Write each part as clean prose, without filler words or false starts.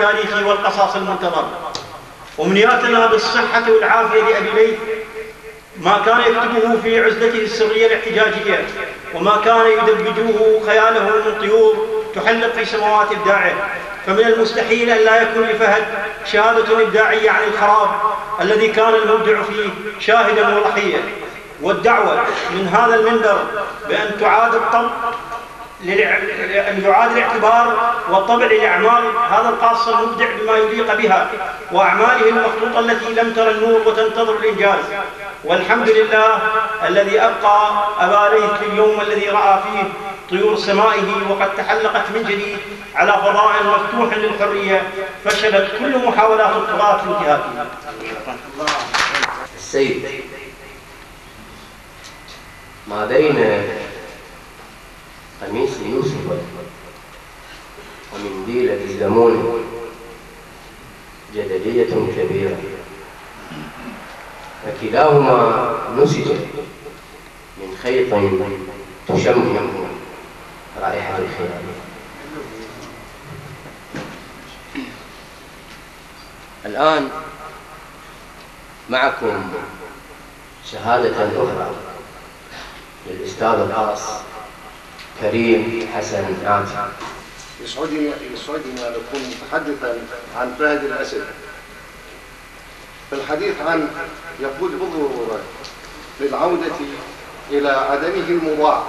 التاريخي والقصص المنتظر. أمنياتنا بالصحة والعافية لأبي ليث، ما كان يكتبه في عزلته السرية الاحتجاجية، وما كان يدبجه خياله من طيور تحلق في سماوات إبداعه. فمن المستحيل أن لا يكون لفهد شهادة إبداعية عن الخراب الذي كان المبدع فيه شاهدا وضحية. والدعوة من هذا المنبر بأن يعاد الاعتبار والطبع لأعمال هذا القاص المبدع بما يليق بها، وأعماله المخطوطة التي لم ترى النور وتنتظر الإنجاز. والحمد لله الذي أبقى أبا ليث في اليوم الذي رأى فيه طيور سمائه وقد تحلقت من جديد على فضاء مفتوح للحرية، فشلت كل محاولات الطغاة في انتهاكه. السيد، ما بين قميص يوسف ومنديل الزمون جدلية كبيرة، فكلاهما نسج من خيط تشم رائحة الخيال. الآن معكم شهادة أخرى للأستاذ الخاص كريم حسن عاتق. يسعدني أن أكون متحدثا عن فهد الأسد. في الحديث عنه يقول بالضرورة للعودة إلى عدمه المضاع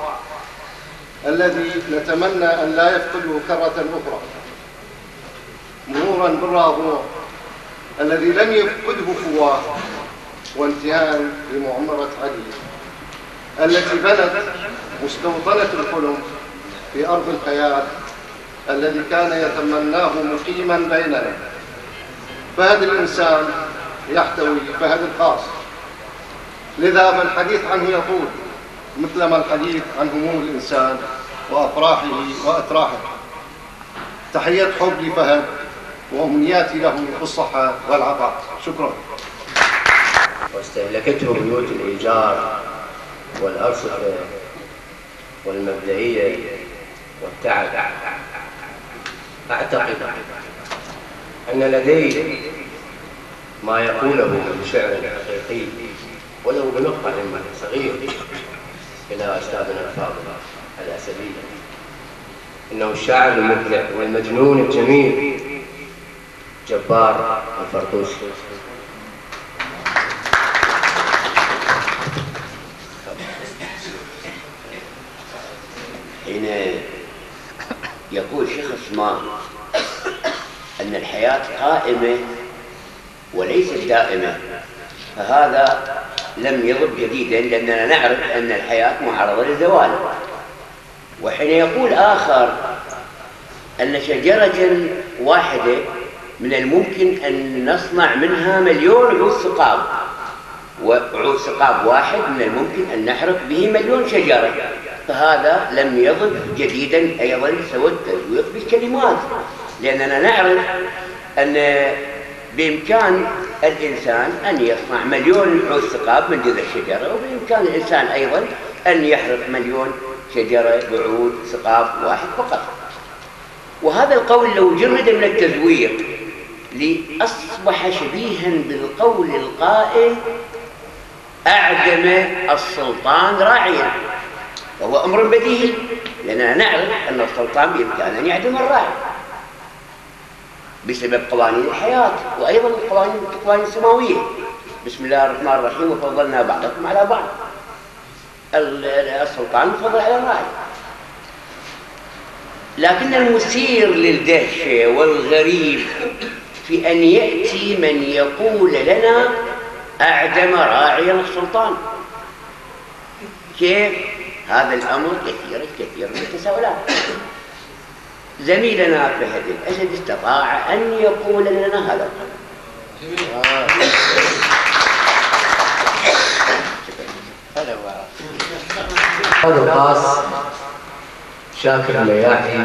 الذي نتمنى أن لا يفقده كرة أخرى، مرورا بالراضوع الذي لم يفقده فواه، وانتهاء لمعمرة علي التي بنت مستوطنة الحلم في أرض الخيال الذي كان يتمناه مقيما بيننا. فهد الإنسان يحتوي فهد الخاص، لذا فالحديث عنه يطول مثلما الحديث عن هموم الإنسان وأفراحه وأتراحه. تحية حب لفهد وأمنياتي له بالصحة والعطاء. شكرا. واستهلكته بيوت الإيجار والأرصفة والمبدئية والتعب. أعتقد أن لدي ما يقوله من شعر حقيقي ولو بنقطة صغير إلى أستاذنا الفاضل الأسدي، إنه الشاعر المبدع والمجنون الجميل جبار الفردوسي. حين يقول شيخ عثمان أن الحياة قائمة وليست دائمة، فهذا لم يضب جديدا، لأننا نعرف أن الحياة معرضة للزوال. وحين يقول آخر أن شجرة واحدة من الممكن أن نصنع منها 1,000,000 عود ثقاب، وعود ثقاب واحد من الممكن أن نحرق به 1,000,000 شجرة، فهذا لم يضب جديدا أيضا سوى التزويق بالكلمات، لأننا نعرف أن بإمكان الإنسان أن يصنع 1,000,000 عود ثقاب من جذع الشجرة، وبإمكان الإنسان أيضا أن يحرق 1,000,000 شجرة بعود ثقاب واحد فقط. وهذا القول لو جرد من التزويق لأصبح شبيها بالقول القائل أعدم السلطان راعيا، وهو أمر بديهي، لأننا نعرف أن السلطان بإمكانه أن يعدم الراعي بسبب قوانين الحياة وأيضا القوانين السماوية. بسم الله الرحمن الرحيم، وفضلنا بعضكم على بعض. السلطان فضل على الراعي. لكن المثير للدهشة والغريب في أن يأتي من يقول لنا أعدم راعيا السلطان. كيف؟ هذا الأمر كثير من التساؤلات. زميلنا فهد الأسد استطاع أن يقول لنا هذا القول. هذا الخاص شاكر المياحي